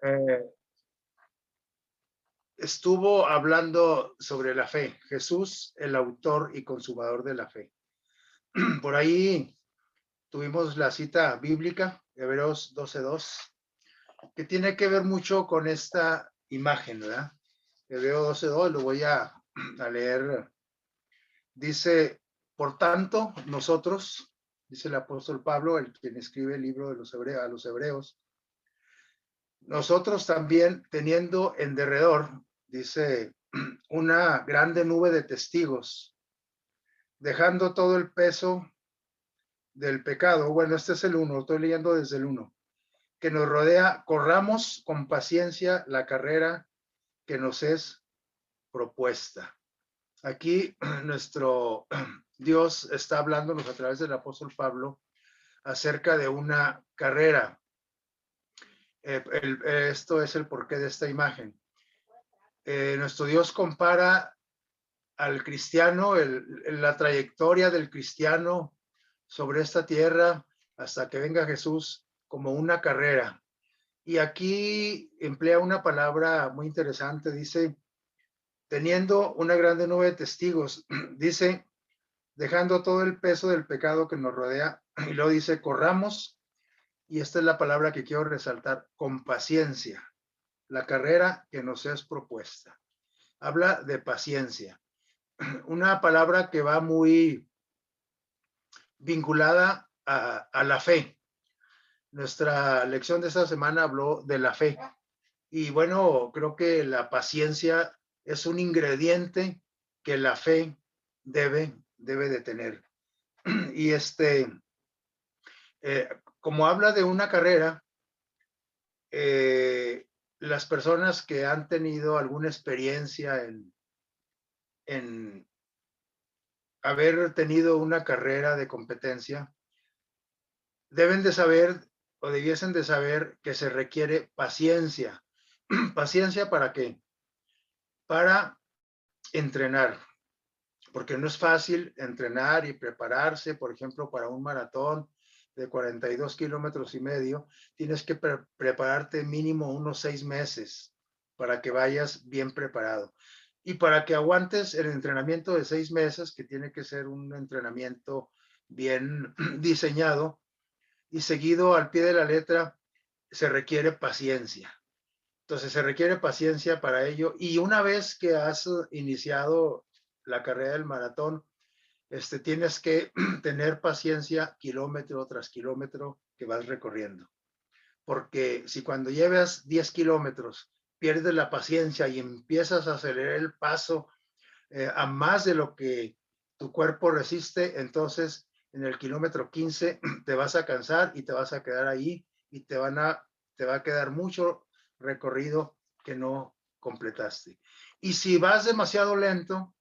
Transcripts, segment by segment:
eh, estuvo hablando sobre la fe. Jesús, el autor y consumador de la fe. Por ahí tuvimos la cita bíblica, Hebreos 12:2, que tiene que ver mucho con esta imagen, ¿verdad? Hebreos 12:2, lo voy a leer. Dice, por tanto, nosotros, dice el apóstol Pablo, el quien escribe el libro de los hebreos, a los hebreos, nosotros también teniendo en derredor, dice, una grande nube de testigos, dejando todo el peso del pecado. Bueno, este es el uno, estoy leyendo desde el uno, que nos rodea, corramos con paciencia la carrera que nos es propuesta. Aquí nuestro Dios está hablándonos a través del apóstol Pablo acerca de una carrera. Esto es el porqué de esta imagen. Nuestro Dios compara al cristiano, la trayectoria del cristiano sobre esta tierra hasta que venga Jesús como una carrera. Y aquí emplea una palabra muy interesante, dice, teniendo una grande nube de testigos, dice, dejando todo el peso del pecado que nos rodea, y luego dice, corramos, y esta es la palabra que quiero resaltar, con paciencia, la carrera que nos es propuesta. Habla de paciencia, una palabra que va muy vinculada a la fe. Nuestra lección de esta semana habló de la fe. Y bueno, creo que la paciencia es un ingrediente que la fe debe de tener. Y como habla de una carrera, las personas que han tenido alguna experiencia en haber tenido una carrera de competencia, deben de saber o debiesen de saber que se requiere paciencia. ¿Paciencia para qué? Para entrenar, porque no es fácil entrenar y prepararse, por ejemplo, para un maratón de 42 kilómetros y medio, tienes que prepararte mínimo unos 6 meses para que vayas bien preparado. Y para que aguantes el entrenamiento de 6 meses, que tiene que ser un entrenamiento bien diseñado y seguido al pie de la letra, se requiere paciencia. Entonces se requiere paciencia para ello. Y una vez que has iniciado la carrera del maratón, tienes que tener paciencia kilómetro tras kilómetro que vas recorriendo. Porque si cuando llevas 10 kilómetros pierdes la paciencia y empiezas a acelerar el paso a más de lo que tu cuerpo resiste, entonces en el kilómetro 15 te vas a cansar y te vas a quedar ahí y te va a quedar mucho recorrido que no completaste. Y si vas demasiado lento,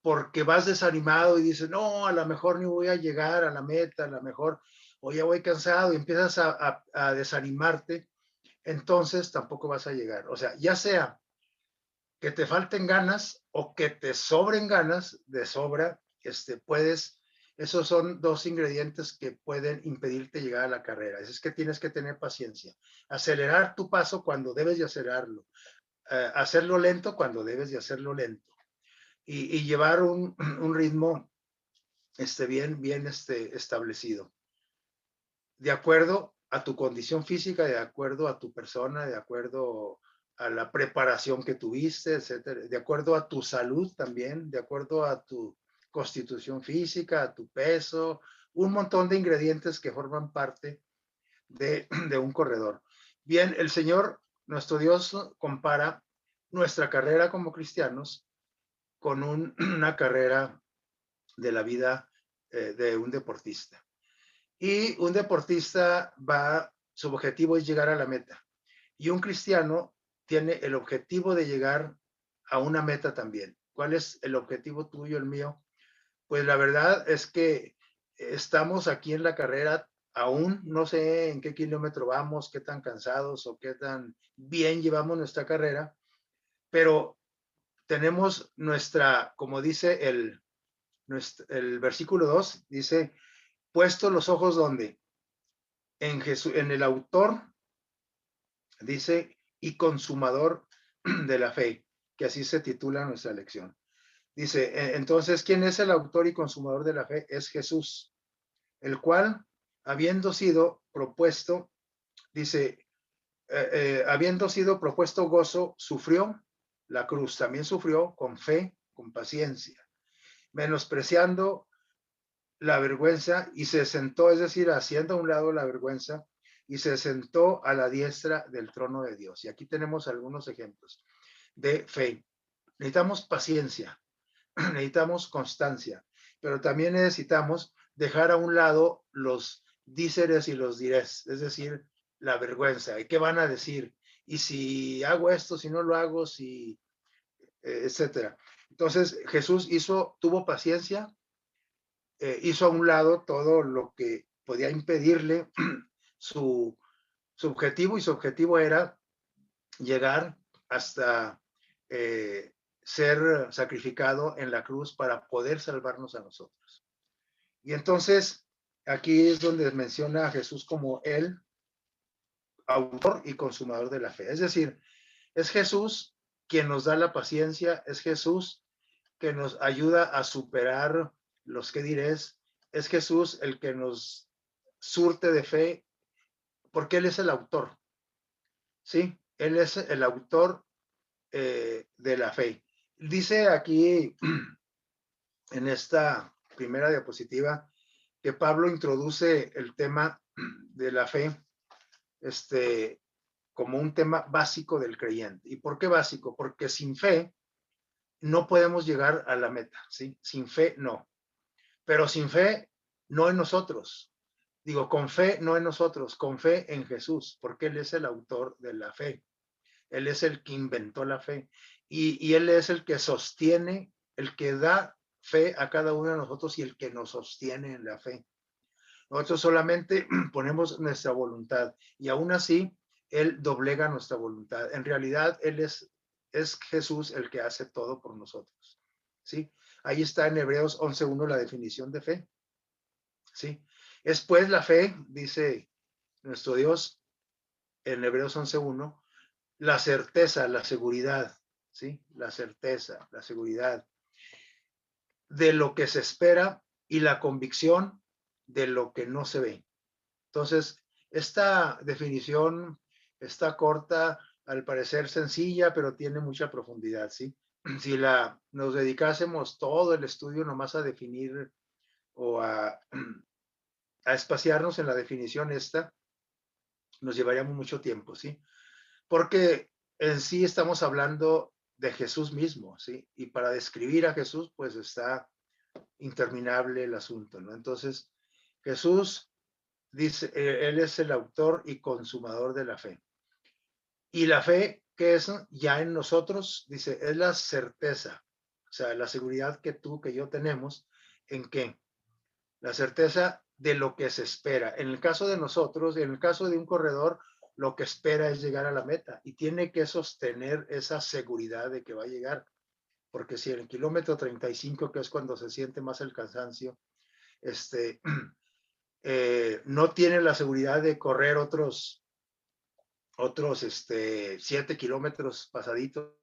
porque vas desanimado y dices, no, a lo mejor ni voy a llegar a la meta, a lo mejor, o ya voy cansado y empiezas a desanimarte, entonces tampoco vas a llegar. O sea, ya sea que te falten ganas o que te sobren ganas de sobra, esos son dos ingredientes que pueden impedirte llegar a la carrera. Es que tienes que tener paciencia. Acelerar tu paso cuando debes de acelerarlo. Hacerlo lento cuando debes de hacerlo lento. Y llevar un ritmo bien establecido. De acuerdo a tu condición física, de acuerdo a tu persona, de acuerdo a la preparación que tuviste, etcétera, de acuerdo a tu salud también, de acuerdo a tu constitución física, a tu peso, un montón de ingredientes que forman parte de un corredor. Bien, el Señor, nuestro Dios, compara nuestra carrera como cristianos con una carrera de la vida de un deportista. Y un deportista su objetivo es llegar a la meta. Y un cristiano tiene el objetivo de llegar a una meta también. ¿Cuál es el objetivo tuyo, el mío? Pues la verdad es que estamos aquí en la carrera, aún no sé en qué kilómetro vamos, qué tan cansados o qué tan bien llevamos nuestra carrera, pero tenemos como dice el versículo 2, dice, puesto los ojos ¿dónde? en Jesús, en el autor, dice, y consumador de la fe, que así se titula nuestra lección. Dice, entonces, ¿quién es el autor y consumador de la fe? Es Jesús, el cual, habiendo sido propuesto, dice, habiendo sido propuesto gozo, sufrió la cruz, también sufrió con fe, con paciencia, menospreciando la vergüenza y se sentó, es decir, haciendo a un lado la vergüenza y se sentó a la diestra del trono de Dios. Y aquí tenemos algunos ejemplos de fe. Necesitamos paciencia, necesitamos constancia, pero también necesitamos dejar a un lado los díceres y los dirés, es decir, la vergüenza. ¿Y qué van a decir? Y si hago esto, si no lo hago, si, etcétera. Entonces Jesús tuvo paciencia, hizo a un lado todo lo que podía impedirle su, su objetivo, y su objetivo era llegar hasta ser sacrificado en la cruz para poder salvarnos a nosotros. Y entonces aquí es donde menciona a Jesús como el autor y consumador de la fe. Es decir, es Jesús quien nos da la paciencia, es Jesús que nos ayuda a superar los que dirés, es Jesús el que nos surte de fe, porque Él es el autor, ¿sí? Él es el autor de la fe. Dice aquí en esta primera diapositiva que Pablo introduce el tema de la fe como un tema básico del creyente. ¿Y por qué básico? Porque sin fe no podemos llegar a la meta, ¿sí? Sin fe no. Pero sin fe no en nosotros. Digo, con fe no en nosotros, con fe en Jesús, porque Él es el autor de la fe. Él es el que inventó la fe y Él es el que sostiene, el que da fe a cada uno de nosotros y el que nos sostiene en la fe. Nosotros solamente ponemos nuestra voluntad y aún así Él doblega nuestra voluntad. En realidad Él es Jesús el que hace todo por nosotros. ¿Sí? Ahí está en Hebreos 11:1 la definición de fe. ¿Sí? Es pues la fe, dice nuestro Dios en Hebreos 11:1, la certeza, la seguridad, ¿sí? La certeza, la seguridad de lo que se espera y la convicción de lo que no se ve. Entonces, esta definición está corta, al parecer sencilla, pero tiene mucha profundidad, ¿sí? Si nos dedicásemos todo el estudio nomás a definir o a espaciarnos en la definición esta, nos llevaríamos mucho tiempo, ¿sí? Porque en sí estamos hablando de Jesús mismo, ¿sí? Y para describir a Jesús, pues está interminable el asunto, ¿no? Entonces, Jesús dice, Él es el autor y consumador de la fe. Y la fe, ¿qué es? Ya en nosotros, dice, es la certeza, o sea, la seguridad que tú, que yo tenemos, ¿en qué? La certeza de lo que se espera. En el caso de nosotros, en el caso de un corredor, lo que espera es llegar a la meta y tiene que sostener esa seguridad de que va a llegar, porque si en el kilómetro 35, que es cuando se siente más el cansancio, no tiene la seguridad de correr otros 7 kilómetros pasaditos,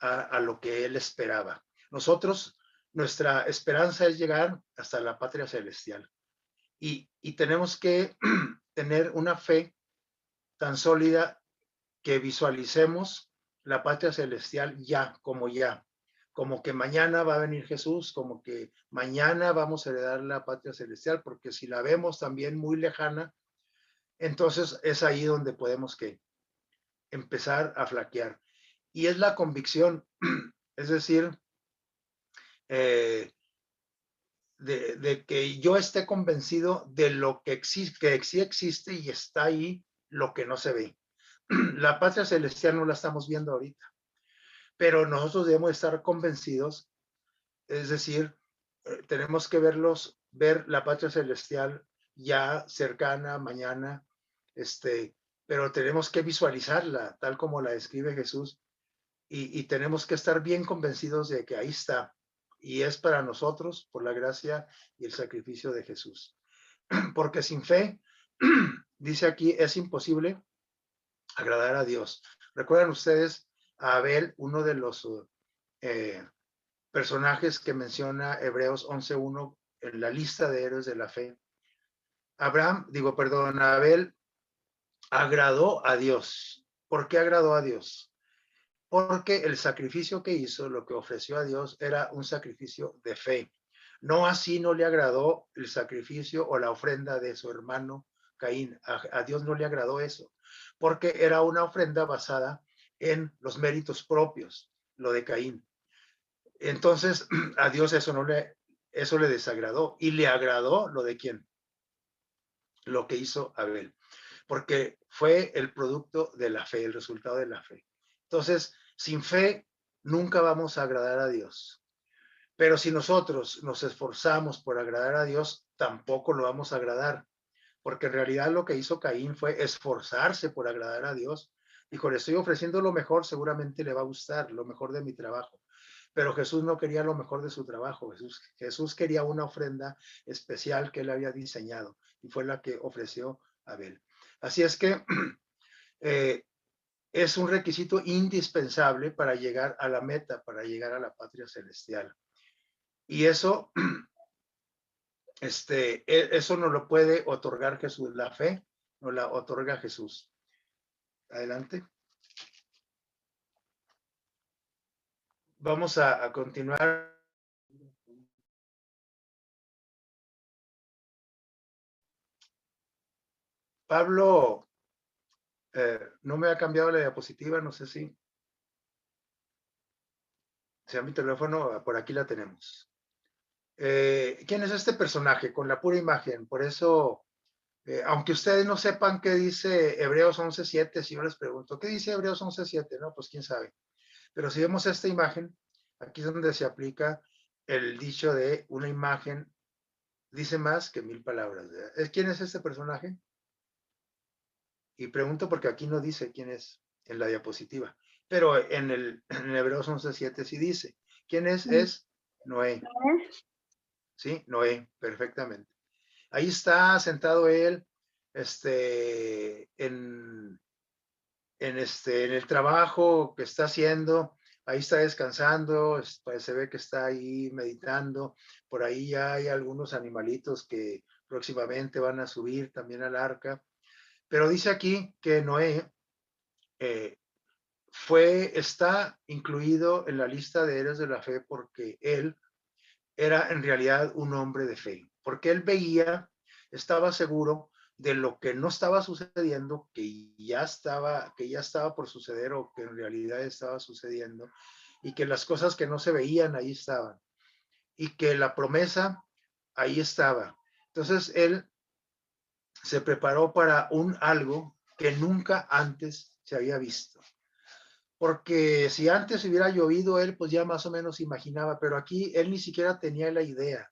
a lo que él esperaba. Nosotros, nuestra esperanza es llegar hasta la patria celestial y tenemos que tener una fe tan sólida que visualicemos la patria celestial ya, como que mañana va a venir Jesús, como que mañana vamos a heredar la patria celestial, porque si la vemos también muy lejana, entonces es ahí donde podemos que empezar a flaquear. Y es la convicción, es decir, eh, de que yo esté convencido de lo que existe, que sí existe y está ahí lo que no se ve. La patria celestial no la estamos viendo ahorita, pero nosotros debemos estar convencidos, es decir, tenemos que ver la patria celestial ya cercana, mañana, pero tenemos que visualizarla tal como la describe Jesús y tenemos que estar bien convencidos de que ahí está y es para nosotros por la gracia y el sacrificio de Jesús. Porque sin fe, dice aquí, es imposible agradar a Dios. ¿Recuerdan ustedes a Abel, uno de los eh, personajes que menciona Hebreos 11:1 en la lista de héroes de la fe? Abel agradó a Dios. ¿Por qué agradó a Dios? Porque el sacrificio que hizo, lo que ofreció a Dios, era un sacrificio de fe. No así no le agradó el sacrificio o la ofrenda de su hermano Caín. A Dios no le agradó eso, porque era una ofrenda basada en los méritos propios, lo de Caín. Entonces, a Dios eso le desagradó, y le agradó lo de quién, lo que hizo Abel, porque fue el producto de la fe, el resultado de la fe. Entonces, sin fe, nunca vamos a agradar a Dios. Pero si nosotros nos esforzamos por agradar a Dios, tampoco lo vamos a agradar, porque en realidad lo que hizo Caín fue esforzarse por agradar a Dios. Dijo, le estoy ofreciendo lo mejor, seguramente le va a gustar, lo mejor de mi trabajo. Pero Jesús no quería lo mejor de su trabajo. Jesús quería una ofrenda especial que él había diseñado, y fue la que ofreció Abel. Así es que eh, es un requisito indispensable para llegar a la meta, para llegar a la patria celestial. Y eso, eso no lo puede otorgar Jesús. La fe no la otorga Jesús. Adelante. Vamos a continuar. Pablo, no me ha cambiado la diapositiva, no sé si sea mi teléfono, por aquí la tenemos. ¿Quién es este personaje? Con la pura imagen, por eso, aunque ustedes no sepan qué dice Hebreos 11:7, si yo les pregunto, ¿qué dice Hebreos 11:7? No, pues quién sabe. Pero si vemos esta imagen, aquí es donde se aplica el dicho de una imagen dice más que 1000 palabras. ¿Quién es este personaje? Y pregunto porque aquí no dice quién es en la diapositiva, pero en Hebreos 11:7 sí dice. ¿Quién es? Es Noé. Sí, Noé, perfectamente. Ahí está sentado él, en el trabajo que está haciendo. Ahí está descansando, pues se ve que está ahí meditando. Por ahí ya hay algunos animalitos que próximamente van a subir también al arca. Pero dice aquí que Noé eh, está incluido en la lista de héroes de la fe porque él era en realidad un hombre de fe, porque él estaba seguro de lo que no estaba sucediendo, que ya estaba por suceder, o que en realidad estaba sucediendo, y que las cosas que no se veían ahí estaban, y que la promesa ahí estaba. Entonces él se preparó para algo que nunca antes se había visto. Porque si antes hubiera llovido, él pues ya más o menos imaginaba, pero aquí él ni siquiera tenía la idea.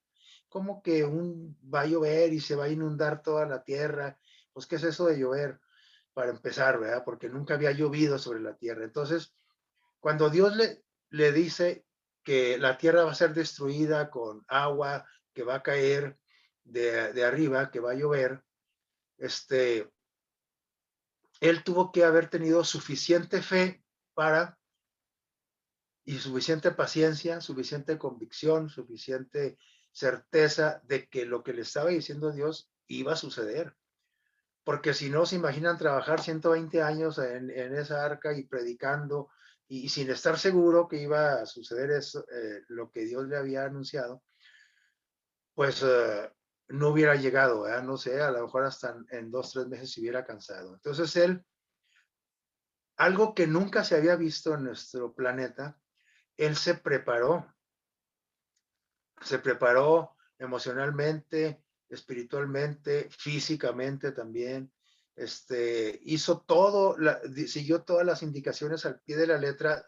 ¿Cómo que va a llover y se va a inundar toda la tierra? Pues, ¿qué es eso de llover? Para empezar, ¿verdad? Porque nunca había llovido sobre la tierra. Entonces, cuando Dios le dice que la tierra va a ser destruida con agua, que va a caer de arriba, que va a llover, él tuvo que haber tenido suficiente fe para y suficiente paciencia, suficiente convicción, suficiente certeza de que lo que le estaba diciendo Dios iba a suceder. Porque si no, se imaginan trabajar 120 años en esa arca y predicando y sin estar seguro que iba a suceder eso, lo que Dios le había anunciado, pues no hubiera llegado, no sé, a lo mejor hasta en 2, 3 meses se hubiera cansado. Entonces algo que nunca se había visto en nuestro planeta, él se preparó emocionalmente, espiritualmente, físicamente también. Hizo siguió todas las indicaciones al pie de la letra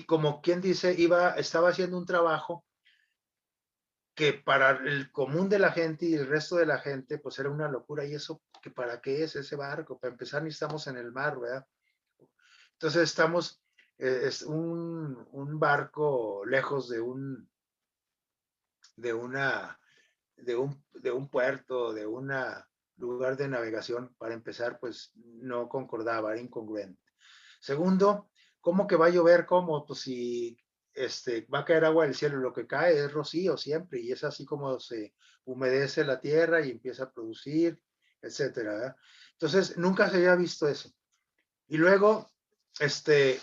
como quien dice, estaba haciendo un trabajo que para el común de la gente y el resto de la gente, pues era una locura. ¿Y eso que para qué es ese barco? Para empezar, ni estamos en el mar, ¿verdad? Entonces estamos Es un barco lejos de una, de un puerto, de un lugar de navegación, para empezar, pues no concordaba, era incongruente. Segundo, ¿cómo que va a llover? ¿Cómo? Pues si va a caer agua del cielo, lo que cae es rocío siempre, y es así como se humedece la tierra y empieza a producir, etcétera, ¿verdad? Entonces, nunca se había visto eso. Y luego, este,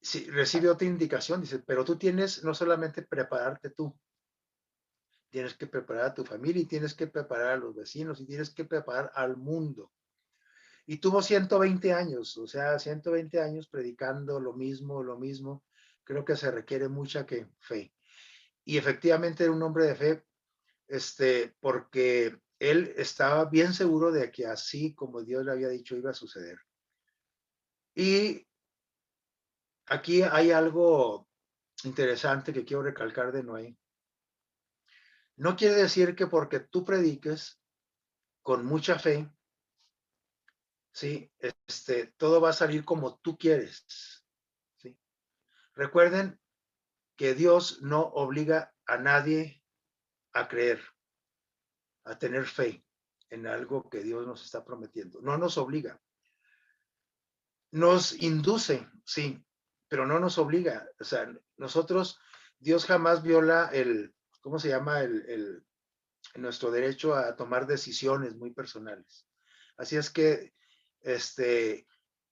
si recibe otra indicación, dice, pero tú tienes no solamente prepararte tú, tienes que preparar a tu familia y tienes que preparar a los vecinos y tienes que preparar al mundo. Y tuvo 120 años, o sea, 120 años predicando lo mismo, lo mismo. Creo que se requiere mucha fe. Y efectivamente era un hombre de fe, porque él estaba bien seguro de que así como Dios le había dicho iba a suceder. Y aquí hay algo interesante que quiero recalcar de Noé. No quiere decir que porque tú prediques con mucha fe, ¿sí? Todo va a salir como tú quieres, ¿sí? Recuerden que Dios no obliga a nadie a creer, a tener fe en algo que Dios nos está prometiendo. No nos obliga. Nos induce, sí, pero no nos obliga. O sea, nosotros, Dios jamás viola ¿cómo se llama? Nuestro derecho a tomar decisiones muy personales. Así es que,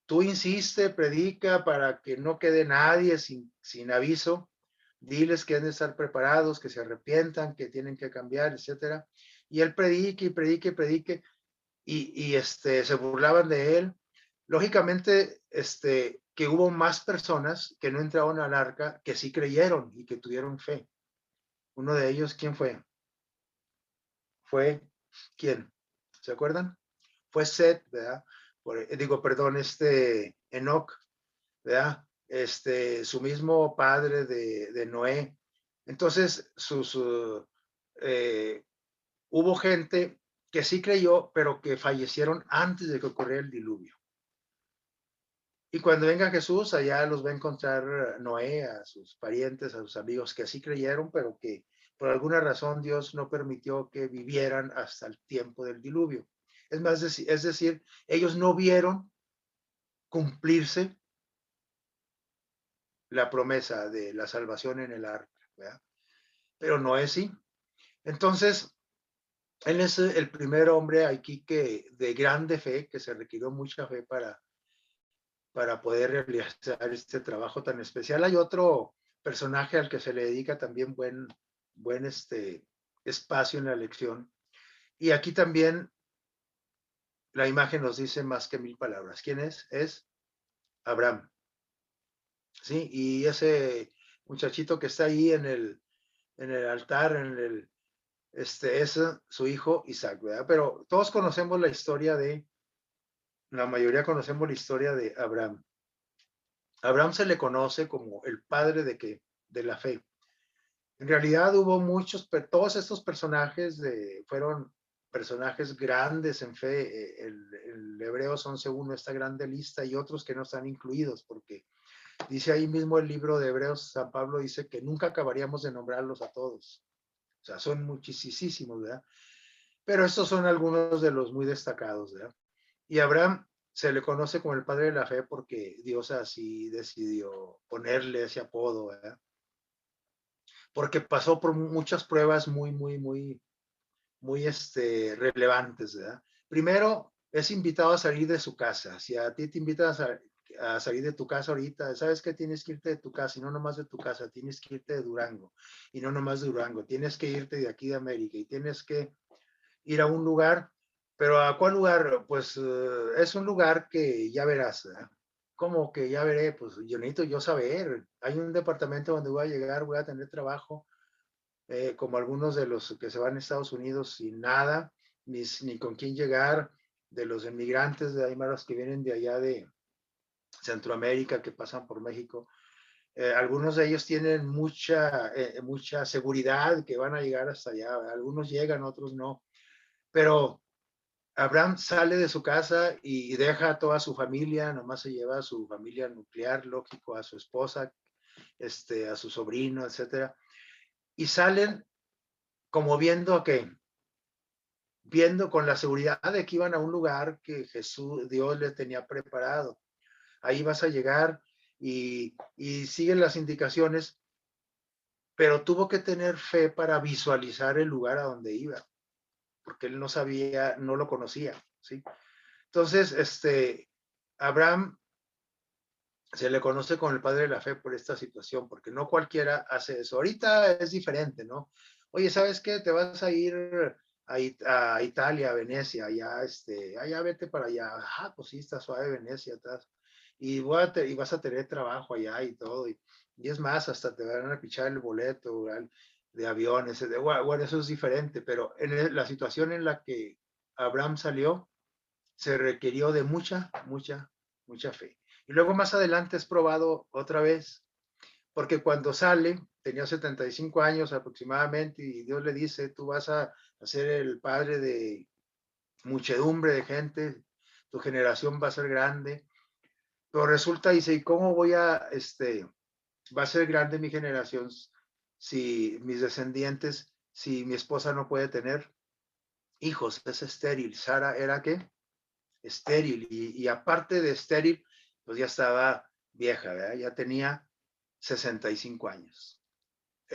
tú insiste, predica para que no quede nadie sin aviso. Diles que han de estar preparados, que se arrepientan, que tienen que cambiar, etcétera. Y él predique y predique y predique, se burlaban de él. Lógicamente, que hubo más personas que no entraron al arca, que sí creyeron y que tuvieron fe. Uno de ellos, ¿quién fue? Fue, ¿quién? ¿Se acuerdan? Fue Seth, ¿verdad? Digo, perdón, Enoch, ¿verdad? Su mismo padre de Noé. Entonces, eh, hubo gente que sí creyó, pero que fallecieron antes de que ocurriera el diluvio. Y cuando venga Jesús, allá los va a encontrar Noé, a sus parientes, a sus amigos que sí creyeron, pero que por alguna razón Dios no permitió que vivieran hasta el tiempo del diluvio. Es decir, ellos no vieron cumplirse la promesa de la salvación en el arca, ¿verdad? Pero Noé sí. Entonces, él es el primer hombre aquí de grande fe, que se requirió mucha fe para poder realizar este trabajo tan especial. Hay otro personaje al que se le dedica también buen espacio en la lección. Y aquí también la imagen nos dice más que mil palabras. ¿Quién es? Es Abraham. ¿Sí? Y ese muchachito que está ahí en el altar, es su hijo Isaac, ¿verdad? Pero todos conocemos la mayoría conocemos la historia de Abraham. Abraham se le conoce como el padre de la fe. En realidad hubo todos estos personajes fueron personajes grandes en fe. El Hebreos 11:1, esta grande lista, y otros que no están incluidos, porque dice ahí mismo el libro de Hebreos, San Pablo dice que nunca acabaríamos de nombrarlos a todos. O sea, son muchísimos, ¿verdad? Pero estos son algunos de los muy destacados, ¿verdad? Y Abraham se le conoce como el padre de la fe porque Dios así decidió ponerle ese apodo, ¿verdad? Porque pasó por muchas pruebas muy relevantes, ¿verdad? Primero, es invitado a salir de su casa. Si a ti te invitan a salir de tu casa ahorita, sabes que tienes que irte de tu casa y no nomás de tu casa, tienes que irte de Durango y no nomás de Durango, tienes que irte de aquí de América y tienes que ir a un lugar, pero ¿a cuál lugar? Pues es un lugar que ya verás, ¿verdad? ¿Cómo que ya veré? Pues yo necesito yo saber. Hay un departamento donde voy a llegar, voy a tener trabajo, como algunos de los que se van a Estados Unidos sin nada, ni con quién llegar, de los inmigrantes de Aymaras que vienen de allá de Centroamérica, que pasan por México. Algunos de ellos tienen mucha seguridad que van a llegar hasta allá. Algunos llegan, otros no. Pero Abraham sale de su casa y deja a toda su familia, nomás se lleva a su familia nuclear, lógico, a su esposa, a su sobrino, etcétera, y salen como viendo con la seguridad de que iban a un lugar que Dios les tenía preparado. Ahí vas a llegar y siguen las indicaciones, pero tuvo que tener fe para visualizar el lugar a donde iba, porque él no sabía, no lo conocía, ¿sí? Entonces, Abraham se le conoce como el padre de la fe por esta situación, porque no cualquiera hace eso. Ahorita es diferente, ¿no? Oye, ¿sabes qué? Te vas a ir a Italia, a Venecia, allá vete para allá. Ah, pues sí, está suave Venecia, atrás. Y vas a tener trabajo allá y todo. Y es más, hasta te van a pichar el boleto de aviones. Bueno, eso es diferente, pero en la situación en la que Abraham salió, se requirió de mucha fe. Y luego más adelante es probado otra vez, porque cuando sale, tenía 75 años aproximadamente, y Dios le dice, tú vas a ser el padre de muchedumbre de gente, tu generación va a ser grande, pero resulta, dice, ¿y cómo va a ser grande mi generación si mis descendientes, si mi esposa no puede tener hijos? Es estéril. Sara era ¿qué? Estéril, y aparte de estéril, pues ya estaba vieja, ¿verdad? Ya tenía 65 años.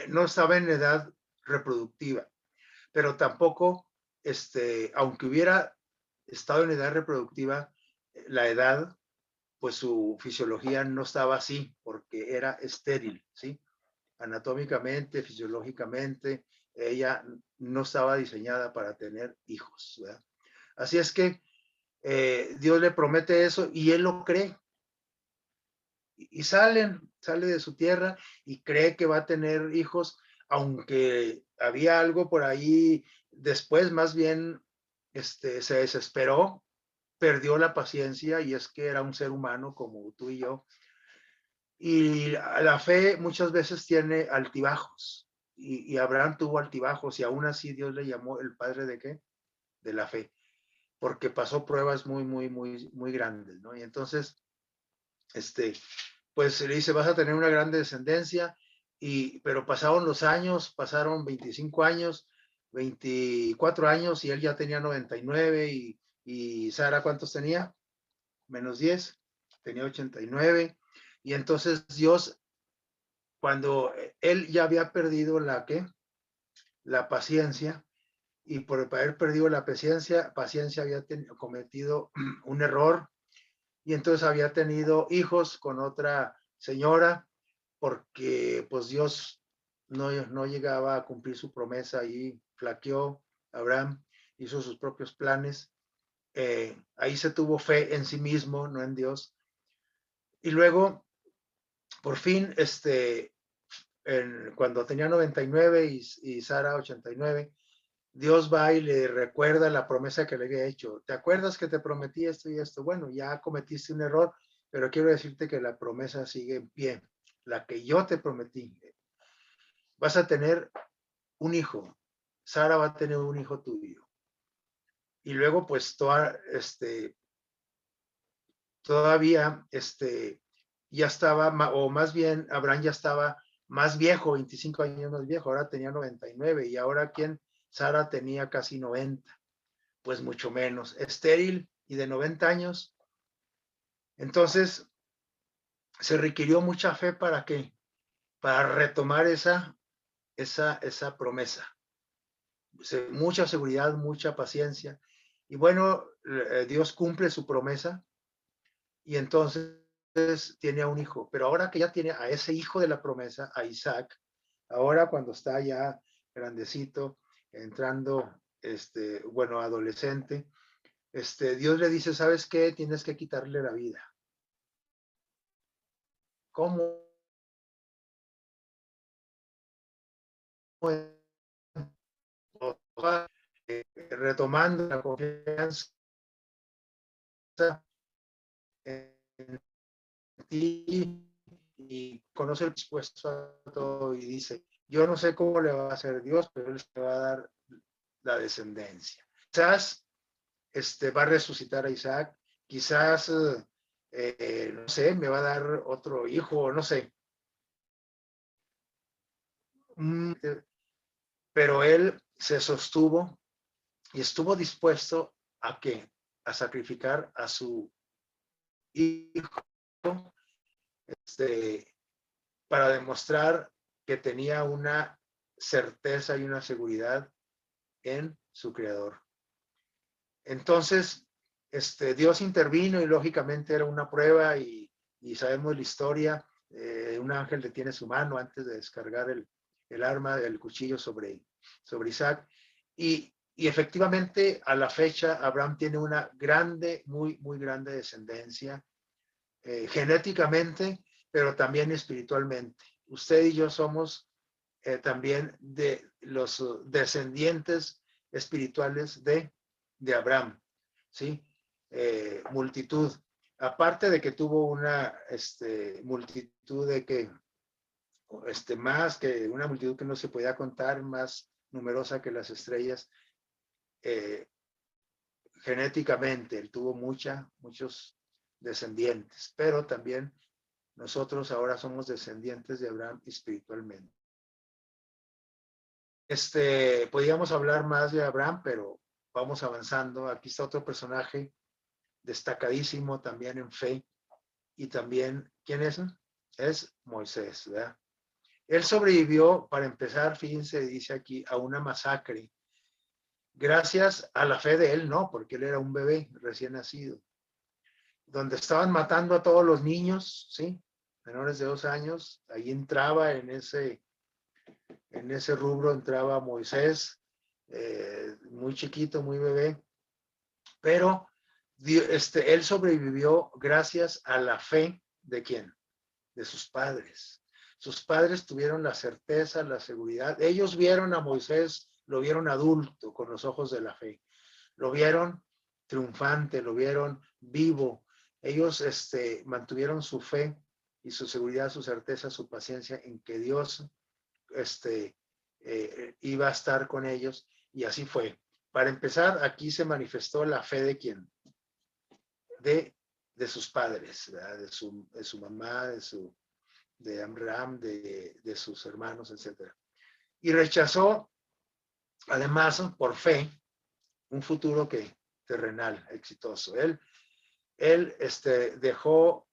No estaba en edad reproductiva, pero tampoco, aunque hubiera estado en edad reproductiva, la edad, pues su fisiología no estaba así, porque era estéril, ¿sí? Anatómicamente, fisiológicamente, ella no estaba diseñada para tener hijos, ¿verdad? Así es que Dios le promete eso y él lo cree. Y sale de su tierra y cree que va a tener hijos, aunque había algo por ahí después, más bien, se desesperó, perdió la paciencia, y es que era un ser humano como tú y yo. Y la fe muchas veces tiene altibajos, y Abraham tuvo altibajos, y aún así Dios le llamó el padre de ¿qué? De la fe, porque pasó pruebas muy grandes, ¿no? Y entonces, pues le dice, vas a tener una gran descendencia, pero pasaron los años, pasaron 25 años, 24 años, y él ya tenía 99, y Sara, ¿cuántos tenía? -10, tenía 89, y entonces Dios, cuando él ya había perdido la paciencia, y por haber perdido la paciencia había cometido un error, y entonces había tenido hijos con otra señora, porque pues Dios no llegaba a cumplir su promesa, y flaqueó Abraham, hizo sus propios planes, ahí se tuvo fe en sí mismo, no en Dios, y luego, por fin, cuando tenía 99 y Sara 89, Dios va y le recuerda la promesa que le había hecho. ¿Te acuerdas que te prometí esto y esto? Bueno, ya cometiste un error, pero quiero decirte que la promesa sigue en pie, la que yo te prometí. Vas a tener un hijo. Sara va a tener un hijo tuyo. Y luego, pues, todavía, ya estaba, o más bien, Abraham ya estaba más viejo, 25 años más viejo, ahora tenía 99, y ahora, ¿quién? Sara tenía casi 90. Pues mucho menos, estéril y de 90 años. Entonces, se requirió mucha fe para qué, para retomar esa promesa. Mucha seguridad, mucha paciencia. Y bueno, Dios cumple su promesa, y entonces tiene a un hijo. Pero ahora que ya tiene a ese hijo de la promesa, a Isaac, ahora cuando está ya grandecito, entrando, bueno, adolescente, Dios le dice, ¿sabes qué? Tienes que quitarle la vida. ¿Cómo? Retomando la confianza en ti, y conoce el dispuesto a todo, y dice, yo no sé cómo le va a hacer Dios, pero él te va a dar la descendencia. Quizás va a resucitar a Isaac, quizás, no sé, me va a dar otro hijo, no sé. Pero él se sostuvo y estuvo dispuesto a qué, a sacrificar a su hijo, este, para demostrar que tenía una certeza y una seguridad en su creador. Entonces, Dios intervino y lógicamente era una prueba y sabemos la historia. Un ángel detiene su mano antes de descargar el arma, el cuchillo sobre Isaac. Y efectivamente, a la fecha, Abraham tiene una grande, muy, muy grande descendencia, genéticamente, pero también espiritualmente. Usted y yo somos también de los descendientes espirituales de Abraham, ¿sí? Multitud. Aparte de que tuvo una multitud de que, más que una multitud que no se podía contar, más numerosa que las estrellas, eh, genéticamente, él tuvo muchos descendientes, pero también nosotros ahora somos descendientes de Abraham espiritualmente. Podríamos hablar más de Abraham, pero vamos avanzando. Aquí está otro personaje destacadísimo también en fe y también, ¿quién es? Es Moisés, ¿verdad? Él sobrevivió, para empezar, fíjense, dice aquí, a una masacre. Gracias a la fe de él, no, porque él era un bebé recién nacido, donde estaban matando a todos los niños, ¿sí? Menores de 2 años, ahí entraba en ese rubro, entraba Moisés, muy chiquito, muy bebé, pero él sobrevivió gracias a la fe de quién, de sus padres. Sus padres tuvieron la certeza, la seguridad. Ellos vieron a Moisés, lo vieron adulto con los ojos de la fe. Lo vieron triunfante, lo vieron vivo. Ellos mantuvieron su fe y su seguridad, su certeza, su paciencia en que Dios iba a estar con ellos, y así fue. Para empezar, aquí se manifestó la fe de quién, de sus padres, de su mamá, de Abraham, de sus hermanos, etc. Y rechazó, además, por fe, un futuro que terrenal, exitoso. Él dejó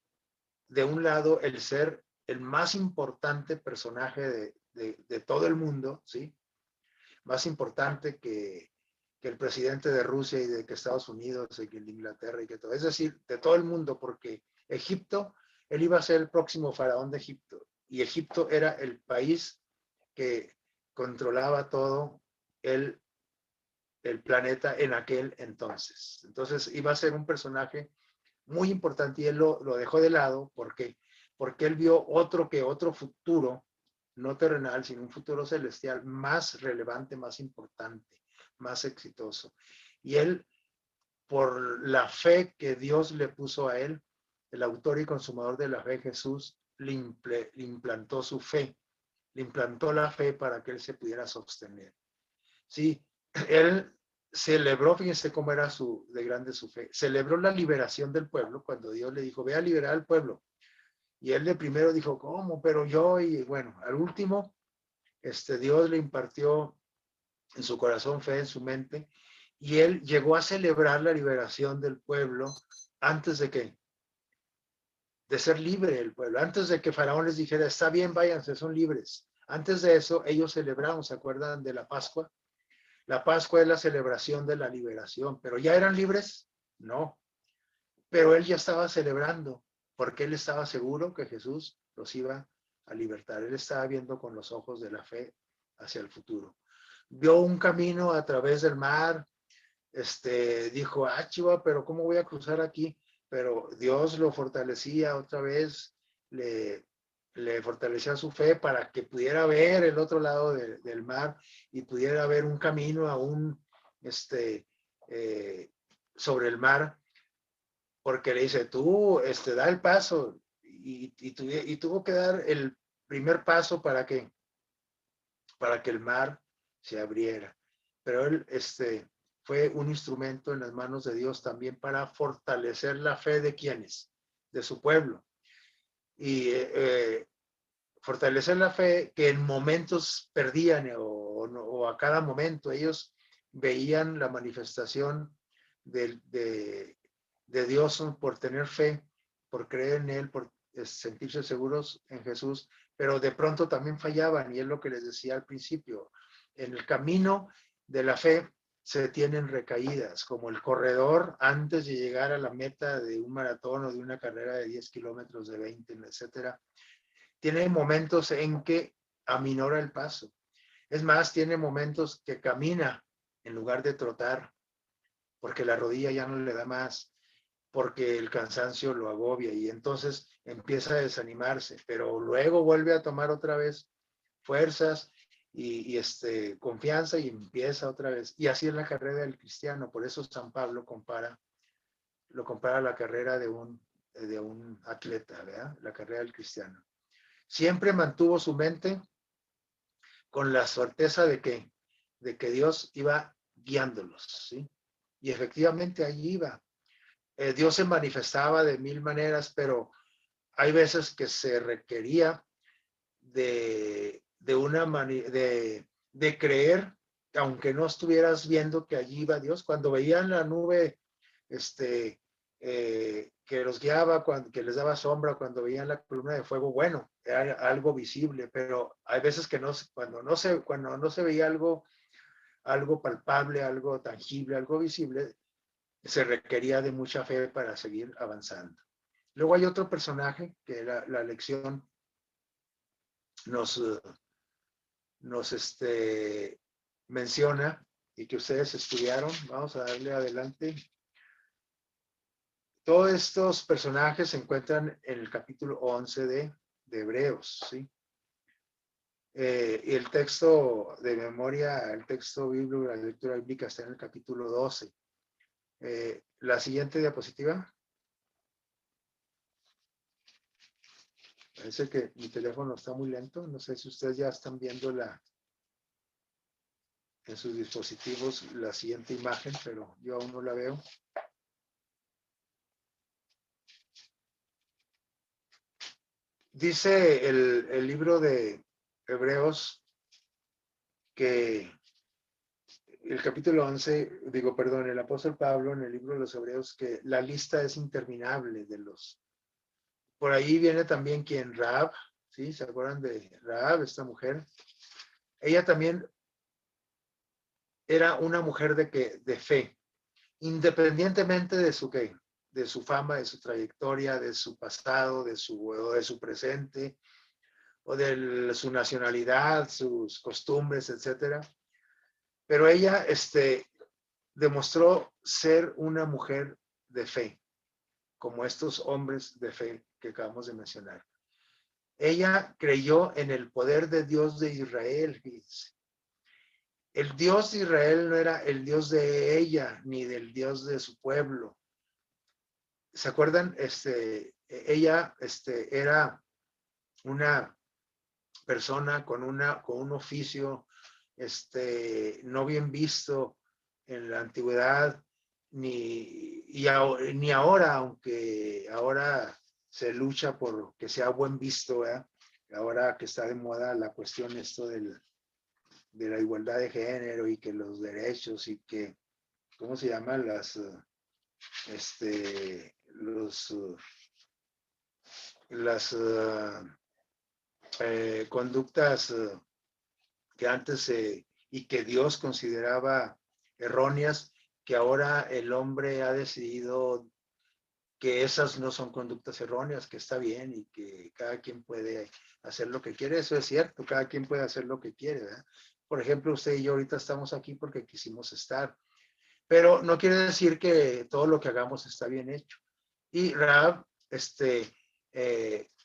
de un lado el ser el más importante personaje de todo el mundo, ¿sí? Más importante que el presidente de Rusia y de que Estados Unidos y que de Inglaterra y que todo, es decir, de todo el mundo, porque Egipto, él iba a ser el próximo faraón de Egipto, y Egipto era el país que controlaba todo el, el planeta en aquel entonces. Entonces iba a ser un personaje muy importante, y él lo dejó de lado. ¿Por qué? Porque él vio otro futuro, no terrenal, sino un futuro celestial más relevante, más importante, más exitoso. Y él, por la fe que Dios le puso a él, el autor y consumador de la fe, Jesús, le implantó su fe, le implantó la fe para que él se pudiera sostener. Sí, él celebró, fíjense cómo era de grande su fe, celebró la liberación del pueblo cuando Dios le dijo, ve a liberar al pueblo. Y él de primero dijo, ¿cómo? Pero yo, y bueno, al último, Dios le impartió en su corazón fe, en su mente, y él llegó a celebrar la liberación del pueblo antes de que, de ser libre el pueblo, antes de que Faraón les dijera, está bien, váyanse, son libres. Antes de eso, ellos celebraron, ¿se acuerdan de la Pascua? La Pascua es la celebración de la liberación, pero ¿ya eran libres? No, pero él ya estaba celebrando, porque él estaba seguro que Jesús los iba a libertar. Él estaba viendo con los ojos de la fe hacia el futuro. Vio un camino a través del mar, dijo, chiva, pero ¿cómo voy a cruzar aquí? Pero Dios lo fortalecía otra vez, le fortalecía su fe para que pudiera ver el otro lado del mar y pudiera ver un camino aún sobre el mar, porque le dice, tú da el paso, y tuvo que dar el primer paso para que el mar se abriera. Pero él fue un instrumento en las manos de Dios también para fortalecer la fe de quienes, de su pueblo. Y fortalecer la fe que en momentos perdían o a cada momento ellos veían la manifestación de Dios por tener fe, por creer en Él, por sentirse seguros en Jesús, pero de pronto también fallaban, y es lo que les decía al principio. En el camino de la fe se tienen recaídas, como el corredor antes de llegar a la meta de un maratón o de una carrera de 10 kilómetros, de 20, etcétera. Tiene momentos en que aminora el paso. Es más, tiene momentos que camina en lugar de trotar, porque la rodilla ya no le da más, porque el cansancio lo agobia y entonces empieza a desanimarse, pero luego vuelve a tomar otra vez fuerzas y confianza y empieza otra vez. Y así es la carrera del cristiano. Por eso San Pablo lo compara a la carrera de un atleta, ¿verdad? La carrera del cristiano. Siempre mantuvo su mente con la certeza de que Dios iba guiándolos, ¿sí? Y efectivamente allí iba. Dios se manifestaba de mil maneras, pero hay veces que se requería de creer, aunque no estuvieras viendo que allí iba Dios. Cuando veían la nube que los guiaba, que les daba sombra, cuando veían la columna de fuego, bueno, era algo visible, pero hay veces que cuando no se veía algo palpable, algo tangible, algo visible, se requería de mucha fe para seguir avanzando. Luego hay otro personaje que la lección nos menciona y que ustedes estudiaron. Vamos a darle adelante. Todos estos personajes se encuentran en el capítulo 11 de Hebreos, ¿sí? Y el texto de memoria, el texto bíblico, la lectura bíblica está en el capítulo 12. La siguiente diapositiva. Parece que mi teléfono está muy lento. No sé si ustedes ya están viendo en sus dispositivos la siguiente imagen, pero yo aún no la veo. Dice el libro de Hebreos que el capítulo 11, el apóstol Pablo en el libro de los Hebreos, que la lista es interminable de los. Por ahí viene también quien Rahab, ¿sí? ¿Se acuerdan de Rahab, esta mujer? Ella también era una mujer de fe, independientemente de su fama, de su trayectoria, de su pasado, de su presente, o de su nacionalidad, sus costumbres, etcétera. Pero ella demostró ser una mujer de fe, como estos hombres de fe que acabamos de mencionar. Ella creyó en el poder de Dios de Israel. El Dios de Israel no era el Dios de ella, ni del Dios de su pueblo. ¿Se acuerdan? Ella era una persona con un oficio no bien visto en la antigüedad, ni ahora, aunque ahora se lucha por que sea buen visto, ¿verdad? Ahora que está de moda la cuestión de la igualdad de género y que los derechos y que, ¿cómo se llaman? Las conductas que antes y que Dios consideraba erróneas, que ahora el hombre ha decidido que esas no son conductas erróneas, que está bien y que cada quien puede hacer lo que quiere. Eso es cierto, cada quien puede hacer lo que quiere, ¿verdad? Por ejemplo, usted y yo ahorita estamos aquí porque quisimos estar, pero no quiere decir que todo lo que hagamos está bien hecho. Y Rahab,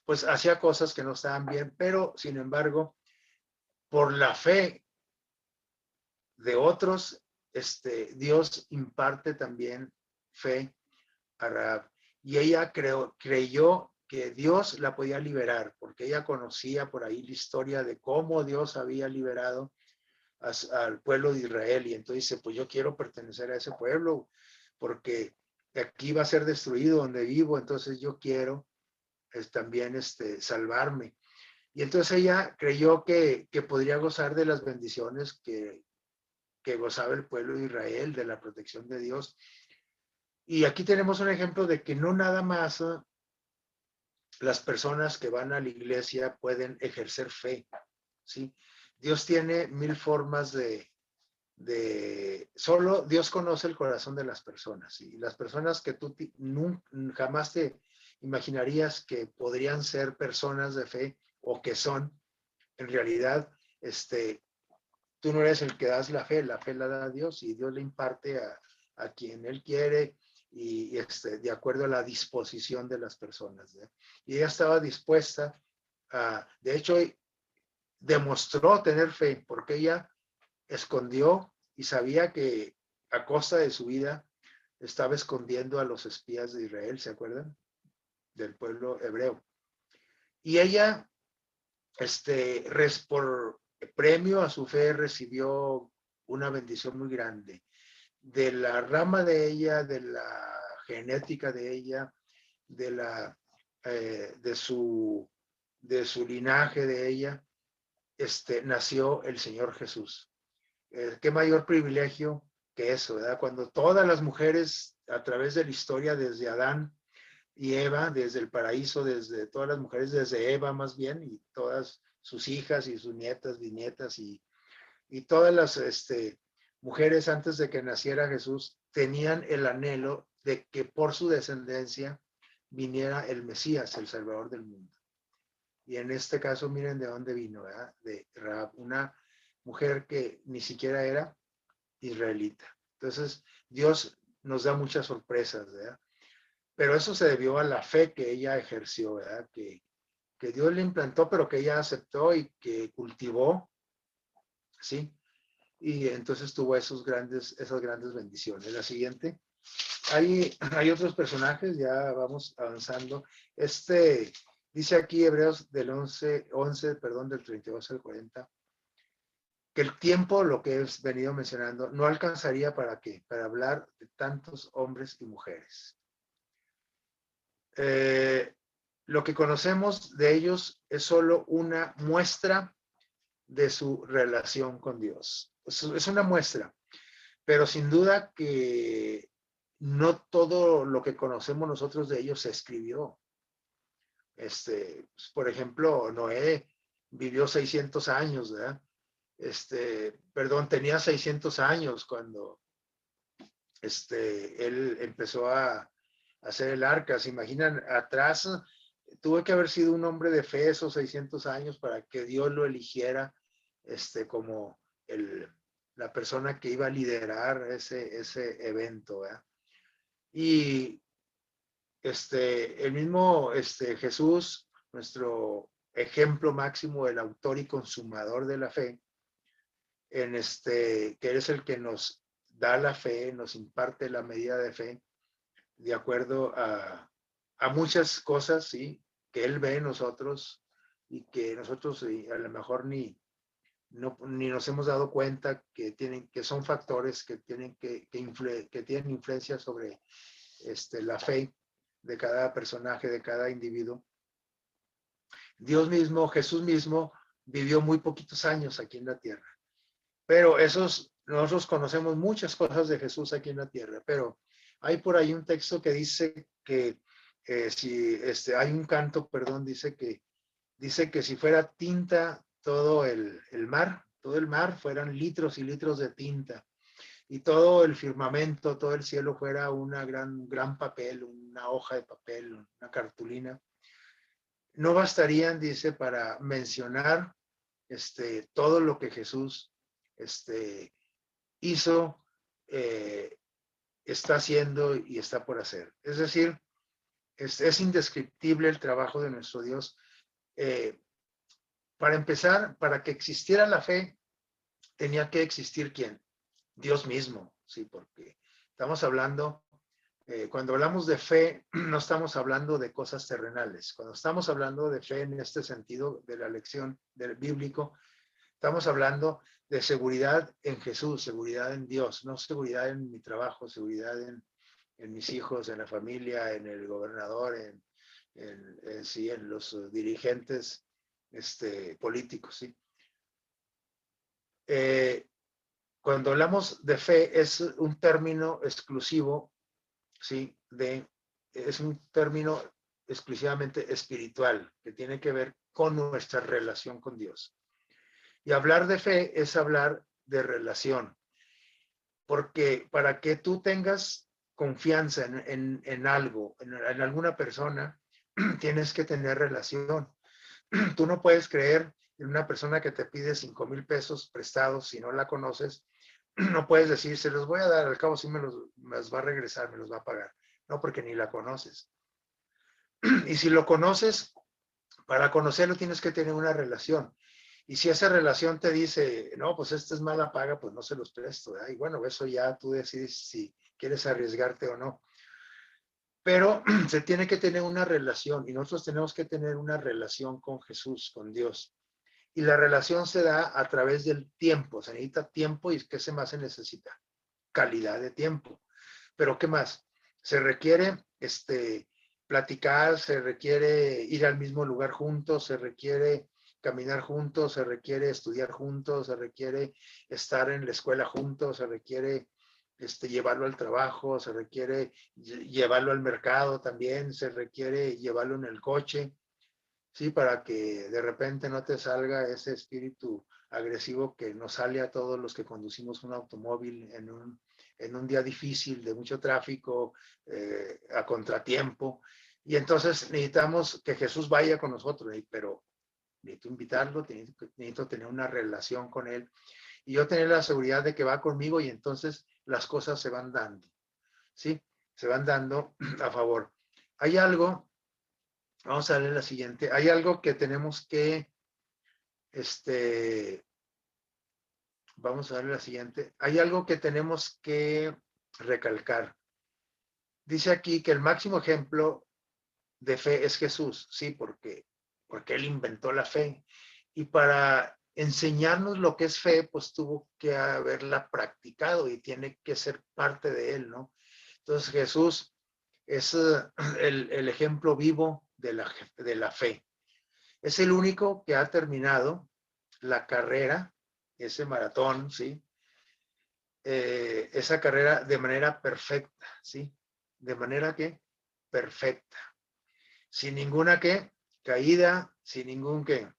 pues hacía cosas que no estaban bien, pero sin embargo, por la fe de otros, Dios imparte también fe a Rahab. Y ella creyó que Dios la podía liberar, porque ella conocía por ahí la historia de cómo Dios había liberado al pueblo de Israel, y entonces dice, pues yo quiero pertenecer a ese pueblo, porque aquí va a ser destruido donde vivo, entonces yo quiero también salvarme. Y entonces ella creyó que podría gozar de las bendiciones que gozaba el pueblo de Israel, de la protección de Dios. Y aquí tenemos un ejemplo de que no nada más las personas que van a la iglesia pueden ejercer fe, ¿sí? Dios tiene mil formas solo Dios conoce el corazón de las personas, ¿sí? Y las personas que tú jamás te imaginarías que podrían ser personas de fe o que son, en realidad, tú no eres el que das la fe la da Dios, y Dios le imparte a quien Él quiere, y de acuerdo a la disposición de las personas, ¿eh? Y ella estaba dispuesta de hecho, demostró tener fe, porque ella escondió y sabía que a costa de su vida estaba escondiendo a los espías de Israel, ¿se acuerdan? Del pueblo hebreo. Y ella, por premio a su fe, recibió una bendición muy grande. De la rama de ella, de la genética de ella, de su linaje de ella, nació el Señor Jesús. Qué mayor privilegio que eso, ¿verdad? Cuando todas las mujeres a través de la historia, desde Adán y Eva, desde el paraíso, desde todas las mujeres, desde Eva más bien, y todas sus hijas y sus nietas, bisnietas, y todas las mujeres antes de que naciera Jesús, tenían el anhelo de que por su descendencia viniera el Mesías, el Salvador del mundo. Y en este caso, miren de dónde vino, ¿verdad? De Rahab, una mujer que ni siquiera era israelita. Entonces, Dios nos da muchas sorpresas, ¿verdad? Pero eso se debió a la fe que ella ejerció, ¿verdad? Que Dios le implantó, pero que ella aceptó y que cultivó, ¿sí? Y entonces tuvo esas grandes bendiciones. La siguiente. Hay otros personajes, ya vamos avanzando. Dice aquí Hebreos del 11, perdón, del 32 al 40, que el tiempo, lo que he venido mencionando, no alcanzaría para qué, para hablar de tantos hombres y mujeres. Lo que conocemos de ellos es solo una muestra de su relación con Dios. Es una muestra, pero sin duda que no todo lo que conocemos nosotros de ellos se escribió. Por ejemplo, Noé vivió 600 años, ¿verdad? Perdón, tenía 600 años cuando él empezó a hacer el arca. ¿Se imaginan? Atrás tuvo que haber sido un hombre de fe esos 600 años para que Dios lo eligiera como la persona que iba a liderar ese evento, ¿verdad? Y el mismo Jesús, nuestro ejemplo máximo, el autor y consumador de la fe, que es el que nos da la fe, nos imparte la medida de fe, de acuerdo a muchas cosas, ¿sí? Que Él ve en nosotros y que nosotros a lo mejor ni nos hemos dado cuenta que son factores que tienen que tienen influencia sobre la fe de cada personaje, de cada individuo. Dios mismo, Jesús mismo, vivió muy poquitos años aquí en la tierra. Pero nosotros conocemos muchas cosas de Jesús aquí en la tierra, pero hay por ahí un texto que dice que hay un canto, perdón, dice que si fuera tinta todo el mar fueran litros y litros de tinta, y todo el firmamento, todo el cielo fuera una gran papel, una hoja de papel, una cartulina. No bastarían, dice, para mencionar todo lo que Jesús hizo, está haciendo y está por hacer. Es decir, es indescriptible el trabajo de nuestro Dios. Para empezar, para que existiera la fe, tenía que existir ¿quién? Dios mismo, sí, porque estamos hablando, cuando hablamos de fe, no estamos hablando de cosas terrenales. Cuando estamos hablando de fe en este sentido de la lección del bíblico, estamos hablando de seguridad en Jesús, seguridad en Dios, no seguridad en mi trabajo, seguridad en mis hijos, en la familia, en el gobernador, sí, en los dirigentes políticos, ¿sí? Cuando hablamos de fe es un término exclusivo, ¿sí? Es un término exclusivamente espiritual que tiene que ver con nuestra relación con Dios. Y hablar de fe es hablar de relación, porque para que tú tengas confianza en algo, en alguna persona, tienes que tener relación. Tú no puedes creer en una persona que te pide 5,000 pesos prestados si no la conoces. No puedes decir, se los voy a dar, al cabo sí me los va a regresar, me los va a pagar. No, porque ni la conoces. Y si lo conoces, para conocerlo tienes que tener una relación. Y si esa relación te dice, no, pues esta es mala paga, pues no se los presto. ¿Verdad? Y bueno, eso ya tú decides si quieres arriesgarte o no. Pero se tiene que tener una relación y nosotros tenemos que tener una relación con Jesús, con Dios. Y la relación se da a través del tiempo. Se necesita tiempo y ¿qué se más se necesita? Calidad de tiempo. Pero ¿qué más? Se requiere platicar, se requiere ir al mismo lugar juntos, se requiere caminar juntos, se requiere estudiar juntos, se requiere estar en la escuela juntos, se requiere llevarlo al trabajo, se requiere llevarlo al mercado también, se requiere llevarlo en el coche, ¿sí? Para que de repente no te salga ese espíritu agresivo que nos sale a todos los que conducimos un automóvil en un día difícil, de mucho tráfico, a contratiempo. Y entonces necesitamos que Jesús vaya con nosotros, pero necesito invitarlo, necesito tener una relación con él y yo tener la seguridad de que va conmigo y entonces las cosas se van dando, ¿sí? Se van dando a favor. Hay algo, vamos a leer la siguiente, hay algo que tenemos que, vamos a ver la siguiente, hay algo que tenemos que recalcar. Dice aquí que el máximo ejemplo de fe es Jesús, sí, porque él inventó la fe. Y para enseñarnos lo que es fe, pues tuvo que haberla practicado y tiene que ser parte de él, ¿no? Entonces Jesús es el ejemplo vivo de la fe. Es el único que ha terminado la carrera, ese maratón, ¿sí? Esa carrera de manera perfecta, ¿sí? De manera que perfecta. Sin ninguna que caída, sin ningún que.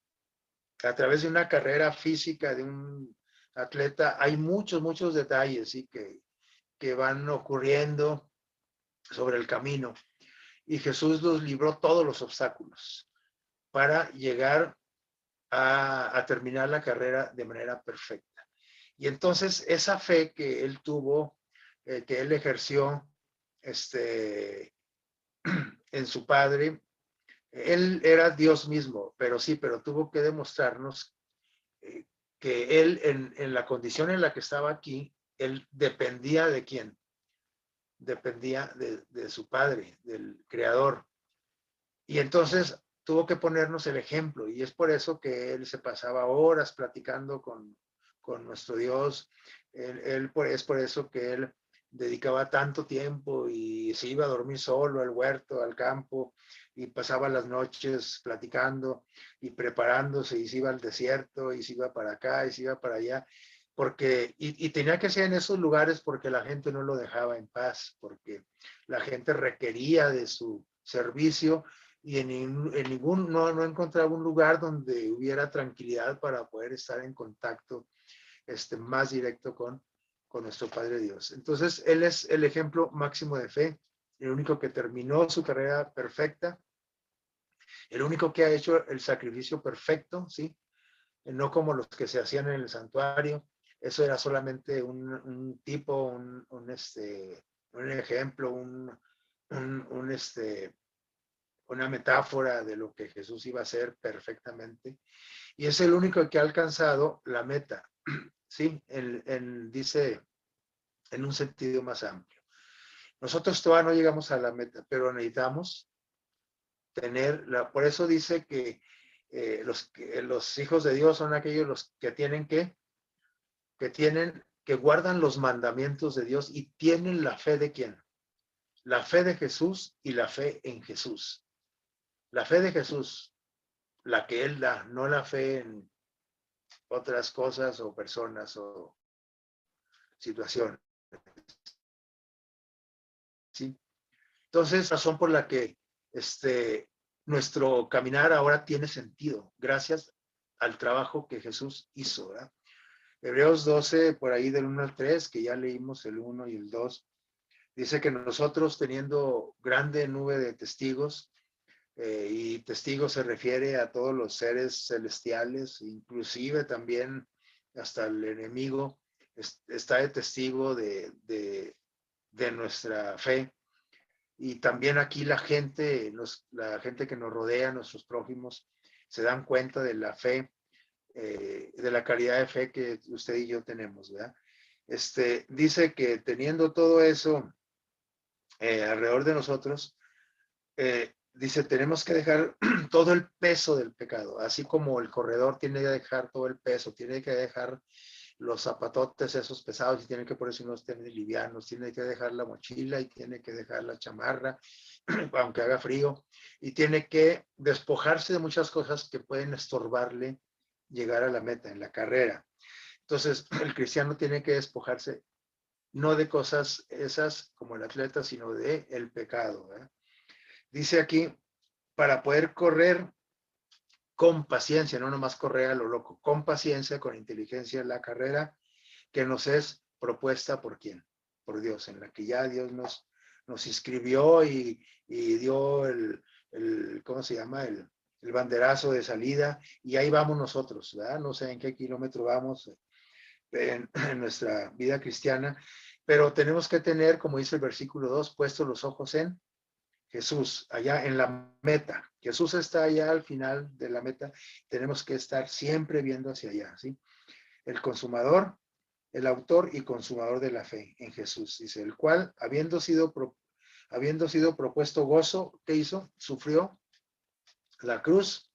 A través de una carrera física de un atleta hay muchos detalles, ¿sí? Que van ocurriendo sobre el camino. Y Jesús los libró todos los obstáculos para llegar a terminar la carrera de manera perfecta. Y entonces esa fe que él tuvo, que él ejerció en su Padre, él era Dios mismo, pero sí, pero tuvo que demostrarnos que él en la condición en la que estaba aquí, él dependía de quién, dependía de su Padre, del Creador. Y entonces tuvo que ponernos el ejemplo y es por eso que él se pasaba horas platicando con nuestro Dios. Es por eso que él dedicaba tanto tiempo y se iba a dormir solo al huerto, al campo, y pasaba las noches platicando y preparándose y se iba al desierto y se iba para acá y se iba para allá. Y tenía que ser en esos lugares porque la gente no lo dejaba en paz, porque la gente requería de su servicio y no encontraba un lugar donde hubiera tranquilidad para poder estar en contacto más directo con nuestro Padre Dios. Entonces, Él es el ejemplo máximo de fe, el único que terminó su carrera perfecta, el único que ha hecho el sacrificio perfecto, ¿sí? No como los que se hacían en el santuario. Eso era solamente un tipo, un ejemplo, una metáfora de lo que Jesús iba a hacer perfectamente. Y es el único que ha alcanzado la meta, ¿sí? Dice en un sentido más amplio. Nosotros todavía no llegamos a la meta, pero necesitamos por eso dice que los hijos de Dios son aquellos los que tienen que que guardan los mandamientos de Dios y tienen la fe de ¿quién? La fe de Jesús y la fe en Jesús. La fe de Jesús, la que Él da, no la fe en otras cosas o personas o situaciones. ¿Sí? Entonces, razón por la que nuestro caminar ahora tiene sentido, gracias al trabajo que Jesús hizo, ¿verdad? Hebreos 12, por ahí del 1 al 3, que ya leímos el 1 y el 2, dice que nosotros teniendo grande nube de testigos, y testigos se refiere a todos los seres celestiales, inclusive también hasta el enemigo está de testigo de nuestra fe. Y también aquí la gente que nos rodea, nuestros prójimos, se dan cuenta de la fe, de la calidad de fe que usted y yo tenemos, ¿verdad? Dice que teniendo todo eso alrededor de nosotros, dice, tenemos que dejar todo el peso del pecado, así como el corredor tiene que dejar todo el peso, tiene que dejar los zapatotes esos pesados y tiene que ponerse unos tenis livianos, tiene que dejar la mochila y tiene que dejar la chamarra, aunque haga frío, y tiene que despojarse de muchas cosas que pueden estorbarle llegar a la meta en la carrera. Entonces, el cristiano tiene que despojarse no de cosas esas como el atleta, sino de el pecado, ¿verdad? Dice aquí, para poder correr con paciencia, no nomás correr a lo loco, con paciencia, con inteligencia, la carrera que nos es propuesta por quién, por Dios, en la que ya Dios nos inscribió y dio ¿cómo se llama? El banderazo de salida, y ahí vamos nosotros, ¿verdad? No sé en qué kilómetro vamos en nuestra vida cristiana, pero tenemos que tener, como dice el versículo 2, puestos los ojos en Jesús, allá en la meta. Jesús está allá al final de la meta. Tenemos que estar siempre viendo hacia allá, ¿sí? El consumador, el autor y consumador de la fe en Jesús, dice, el cual, habiendo sido propuesto gozo, ¿qué hizo? Sufrió la cruz,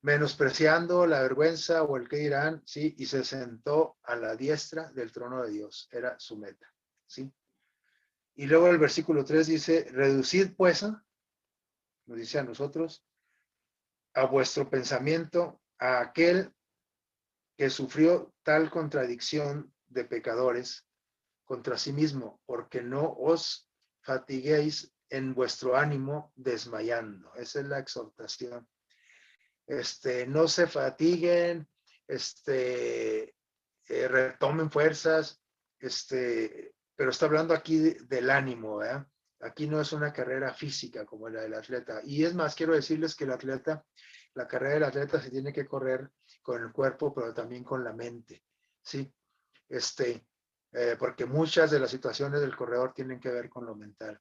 menospreciando la vergüenza o el que dirán, ¿sí? Y se sentó a la diestra del trono de Dios. Era su meta, ¿sí? Y luego el versículo 3 dice, reducid pues, nos dice a nosotros, a vuestro pensamiento, a aquel que sufrió tal contradicción de pecadores contra sí mismo, porque no os fatiguéis en vuestro ánimo desmayando. Esa es la exhortación. No se fatiguen, retomen fuerzas, pero está hablando aquí del ánimo, ¿verdad? Aquí no es una carrera física como la del atleta. Y es más, quiero decirles que la carrera del atleta se tiene que correr con el cuerpo, pero también con la mente, ¿sí? Porque muchas de las situaciones del corredor tienen que ver con lo mental.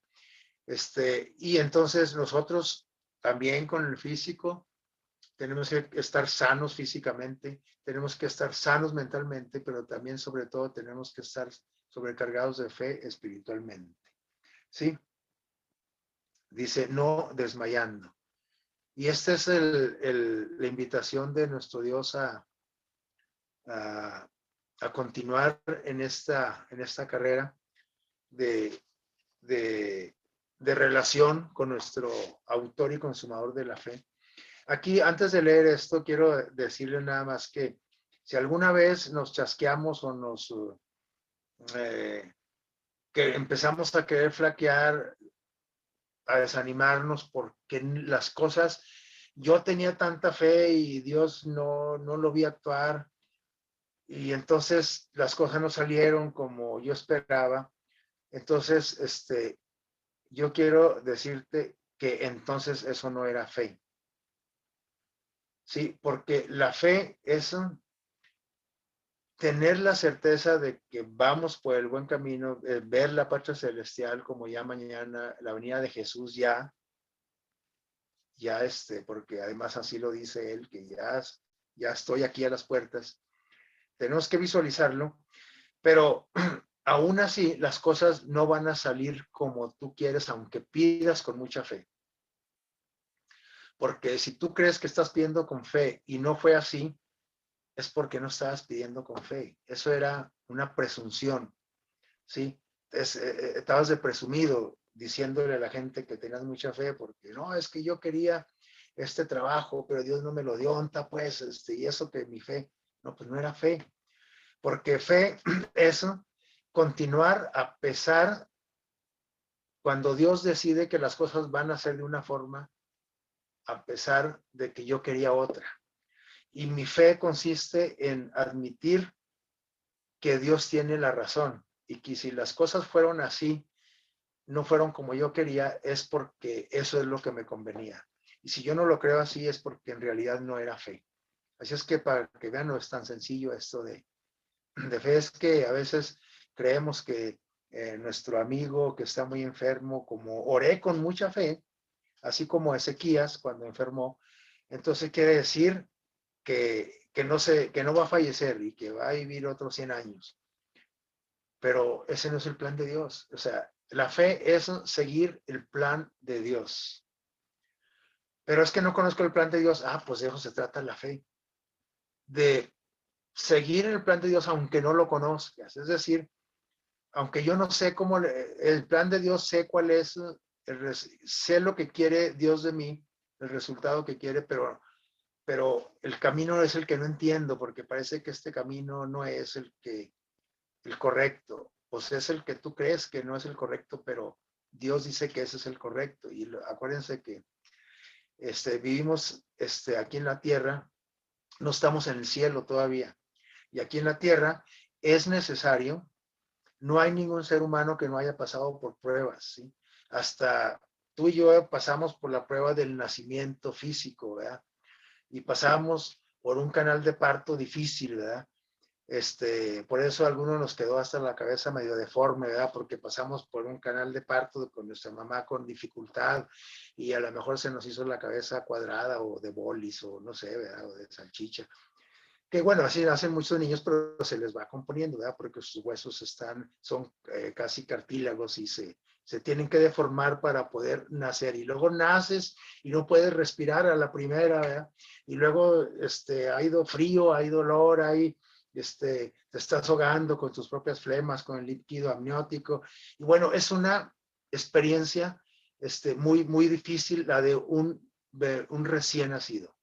Y entonces nosotros también con el físico, tenemos que estar sanos físicamente, tenemos que estar sanos mentalmente, pero también sobre todo tenemos que estar sobrecargados de fe espiritualmente. ¿Sí? Dice, no desmayando. Y esta es la invitación de nuestro Dios a continuar en esta carrera de relación con nuestro autor y consumador de la fe. Aquí, antes de leer esto, quiero decirle nada más que si alguna vez nos chasqueamos o que empezamos a querer flaquear, a desanimarnos porque las cosas, yo tenía tanta fe y Dios no lo vi actuar y entonces las cosas no salieron como yo esperaba. Entonces, yo quiero decirte que entonces eso no era fe. Sí, porque la fe es tener la certeza de que vamos por el buen camino, ver la patria celestial como ya mañana, la venida de Jesús ya, porque además así lo dice él, que ya estoy aquí a las puertas. Tenemos que visualizarlo, pero aún así las cosas no van a salir como tú quieres, aunque pidas con mucha fe. Porque si tú crees que estás pidiendo con fe y no fue así, es porque no estabas pidiendo con fe. Eso era una presunción, ¿sí? Estabas de presumido diciéndole a la gente que tenías mucha fe, porque no, es que yo quería este trabajo, pero Dios no me lo dio, onta pues, y eso que mi fe, no, pues no era fe, porque fe es continuar a pesar cuando Dios decide que las cosas van a ser de una forma, a pesar de que yo quería otra. Y mi fe consiste en admitir que Dios tiene la razón y que si las cosas fueron así, no fueron como yo quería, es porque eso es lo que me convenía. Y si yo no lo creo así, es porque en realidad no era fe. Así es que para que vean, no es tan sencillo esto de fe, es que a veces creemos que nuestro amigo que está muy enfermo, como oré con mucha fe, así como Ezequías cuando enfermó, entonces quiere decir que no va a fallecer y que va a vivir otros 100 años. Pero ese no es el plan de Dios. O sea, la fe es seguir el plan de Dios. Pero es que no conozco el plan de Dios. Ah, pues de eso se trata la fe. De seguir el plan de Dios aunque no lo conozcas. Es decir, aunque yo no sé cómo el plan de Dios, sé cuál es, sé lo que quiere Dios de mí, el resultado que quiere, pero el camino es el que no entiendo, porque parece que este camino no es el correcto, pues es el que tú crees que no es el correcto, pero Dios dice que ese es el correcto. Y acuérdense que vivimos aquí en la tierra, no estamos en el cielo todavía. Y aquí en la tierra es necesario, no hay ningún ser humano que no haya pasado por pruebas, ¿sí? Hasta tú y yo pasamos por la prueba del nacimiento físico, ¿verdad? Y pasamos por un canal de parto difícil, ¿verdad? Por eso a algunos nos quedó hasta la cabeza medio deforme, ¿verdad? Porque pasamos por un canal de parto con nuestra mamá con dificultad y a lo mejor se nos hizo la cabeza cuadrada o de bolis o no sé, ¿verdad? O de salchicha. Que bueno, así nacen muchos niños, pero se les va componiendo, ¿verdad? Porque sus huesos son casi cartílagos y se tienen que deformar para poder nacer. Y luego naces y no puedes respirar a la primera, ¿verdad? Y luego ha ido frío, hay dolor, te estás ahogando con tus propias flemas, con el líquido amniótico. Y bueno, es una experiencia muy, muy difícil la de un recién nacido.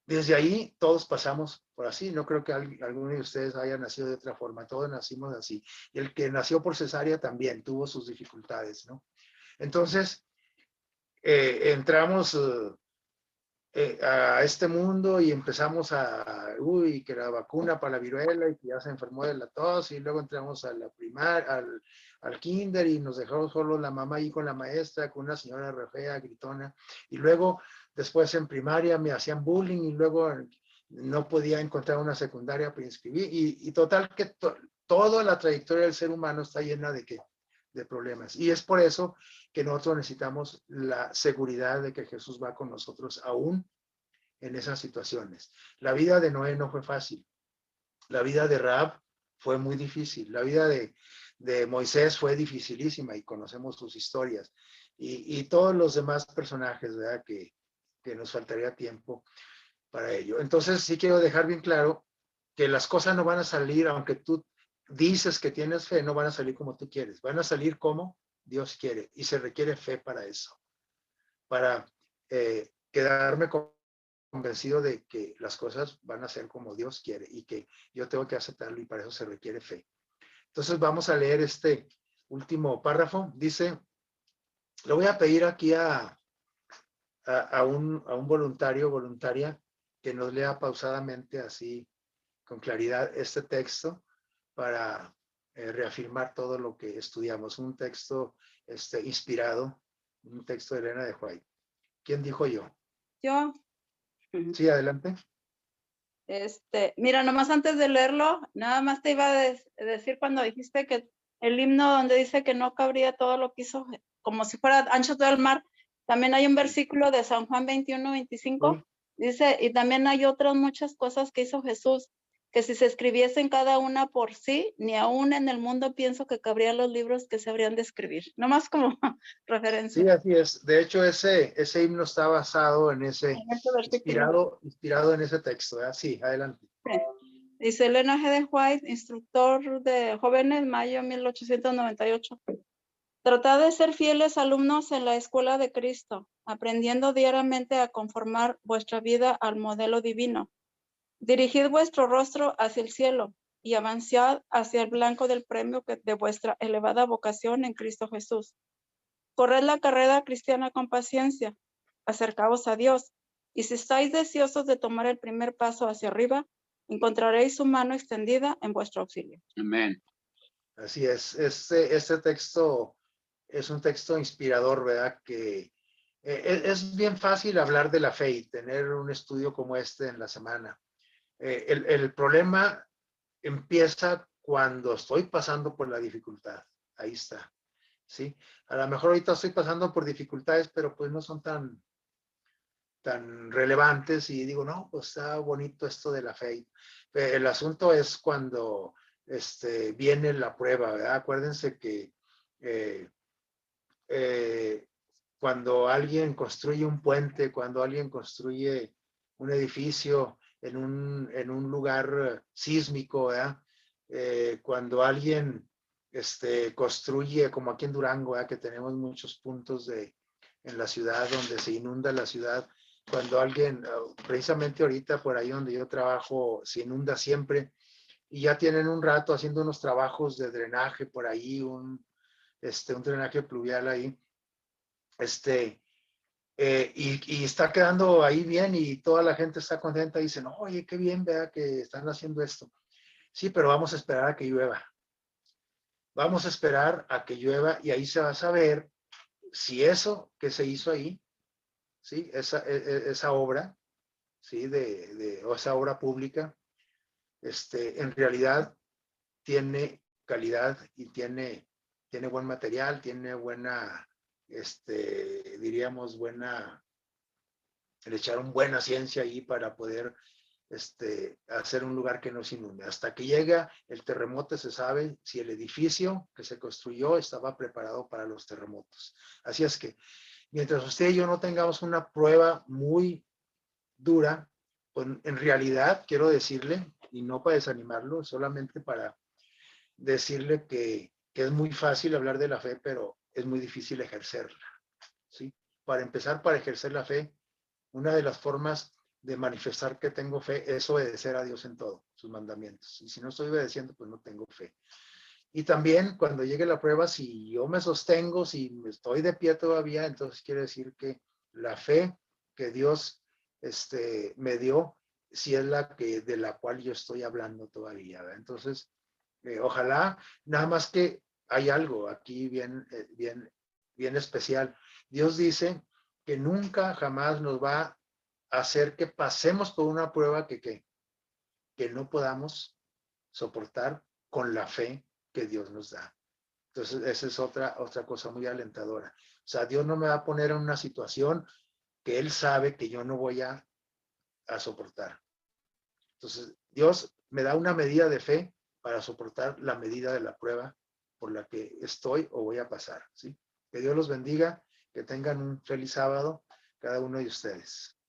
Desde ahí todos pasamos por así, no creo que alguno de ustedes haya nacido de otra forma, todos nacimos así. Y el que nació por cesárea también tuvo sus dificultades, ¿no? Entonces, entramos a este mundo y empezamos que la vacuna para la viruela y que ya se enfermó de la tos y luego entramos a la primaria, al kinder y nos dejó solo la mamá ahí con la maestra, con una señora re fea, gritona, y luego después en primaria me hacían bullying y luego no podía encontrar una secundaria para inscribir y total que toda la trayectoria del ser humano está llena de problemas y es por eso que nosotros necesitamos la seguridad de que Jesús va con nosotros aún en esas situaciones. La vida de Noé no fue fácil. La vida de Rahab fue muy difícil. La vida de Moisés fue dificilísima y conocemos sus historias. Y todos los demás personajes, ¿verdad? Que nos faltaría tiempo para ello. Entonces sí quiero dejar bien claro que las cosas no van a salir, aunque tú dices que tienes fe, no van a salir como tú quieres. Van a salir como Dios quiere y se requiere fe para eso, para quedarme convencido de que las cosas van a ser como Dios quiere y que yo tengo que aceptarlo y para eso se requiere fe. Entonces vamos a leer este último párrafo. Dice, le voy a pedir aquí a un voluntaria, que nos lea pausadamente así con claridad este texto para reafirmar todo lo que estudiamos. Un texto inspirado, un texto de Elena de White. ¿Quién dijo yo? Yo. Sí, adelante. Mira, nomás antes de leerlo, nada más te iba a decir cuando dijiste que el himno donde dice que no cabría todo lo que hizo, como si fuera ancho todo el mar, también hay un versículo de San Juan 21, 25, dice, y también hay otras muchas cosas que hizo Jesús, que si se escribiesen cada una por sí, ni aún en el mundo pienso que cabrían los libros que se habrían de escribir. Nomás como referencia. Sí, así es. De hecho, ese himno está basado en ese, En este versículo. inspirado en ese texto. Sí, adelante. Sí. Dice Elena G. de White, instructor de jóvenes, mayo 1898. Tratad de ser fieles alumnos en la escuela de Cristo, aprendiendo diariamente a conformar vuestra vida al modelo divino. Dirigid vuestro rostro hacia el cielo y avanzad hacia el blanco del premio de vuestra elevada vocación en Cristo Jesús. Corred la carrera cristiana con paciencia, acercaos a Dios, y si estáis deseosos de tomar el primer paso hacia arriba, encontraréis su mano extendida en vuestro auxilio. Amén. Así es. Este texto es un texto inspirador, ¿verdad? Que es bien fácil hablar de la fe y tener un estudio como este en la semana. El problema empieza cuando estoy pasando por la dificultad. Ahí está. ¿Sí? A lo mejor ahorita estoy pasando por dificultades, pero pues no son tan relevantes y digo, no, pues está bonito esto de la fe. El asunto es cuando viene la prueba, ¿verdad? Acuérdense que eh, cuando alguien construye un puente, cuando alguien construye un edificio en un lugar sísmico, ¿verdad? Cuando alguien construye, como aquí en Durango, ¿verdad? Que tenemos muchos puntos en la ciudad donde se inunda la ciudad, cuando alguien, precisamente ahorita por ahí donde yo trabajo, se inunda siempre y ya tienen un rato haciendo unos trabajos de drenaje por ahí, un drenaje pluvial ahí, y está quedando ahí bien y toda la gente está contenta y dicen, oye, qué bien, vea que están haciendo esto. Sí, pero vamos a esperar a que llueva. Vamos a esperar a que llueva y ahí se va a saber si eso que se hizo ahí, ¿sí? Esa obra, ¿sí? O esa obra pública, en realidad tiene calidad y tiene buen material, tiene buena, diríamos, le echaron buena ciencia ahí para poder hacer un lugar que no se inunde. Hasta que llega el terremoto se sabe si el edificio que se construyó estaba preparado para los terremotos. Así es que mientras usted y yo no tengamos una prueba muy dura, pues en realidad quiero decirle, y no para desanimarlo, solamente para decirle que es muy fácil hablar de la fe, pero es muy difícil ejercerla, ¿sí? Para empezar, para ejercer la fe, una de las formas de manifestar que tengo fe es obedecer a Dios en todo, sus mandamientos. Y si no estoy obedeciendo, pues no tengo fe. Y también cuando llegue la prueba, si yo me sostengo, si estoy de pie todavía, entonces quiere decir que la fe que Dios me dio, si es la que de la cual yo estoy hablando todavía, ¿verdad? Entonces, ojalá, nada más que hay algo aquí bien especial. Dios dice que nunca jamás nos va a hacer que pasemos por una prueba que no podamos soportar con la fe que Dios nos da. Entonces, esa es otra cosa muy alentadora. O sea, Dios no me va a poner en una situación que Él sabe que yo no voy a soportar. Entonces, Dios me da una medida de fe para soportar la medida de la prueba por la que estoy o voy a pasar, ¿sí? Que Dios los bendiga, que tengan un feliz sábado, cada uno de ustedes.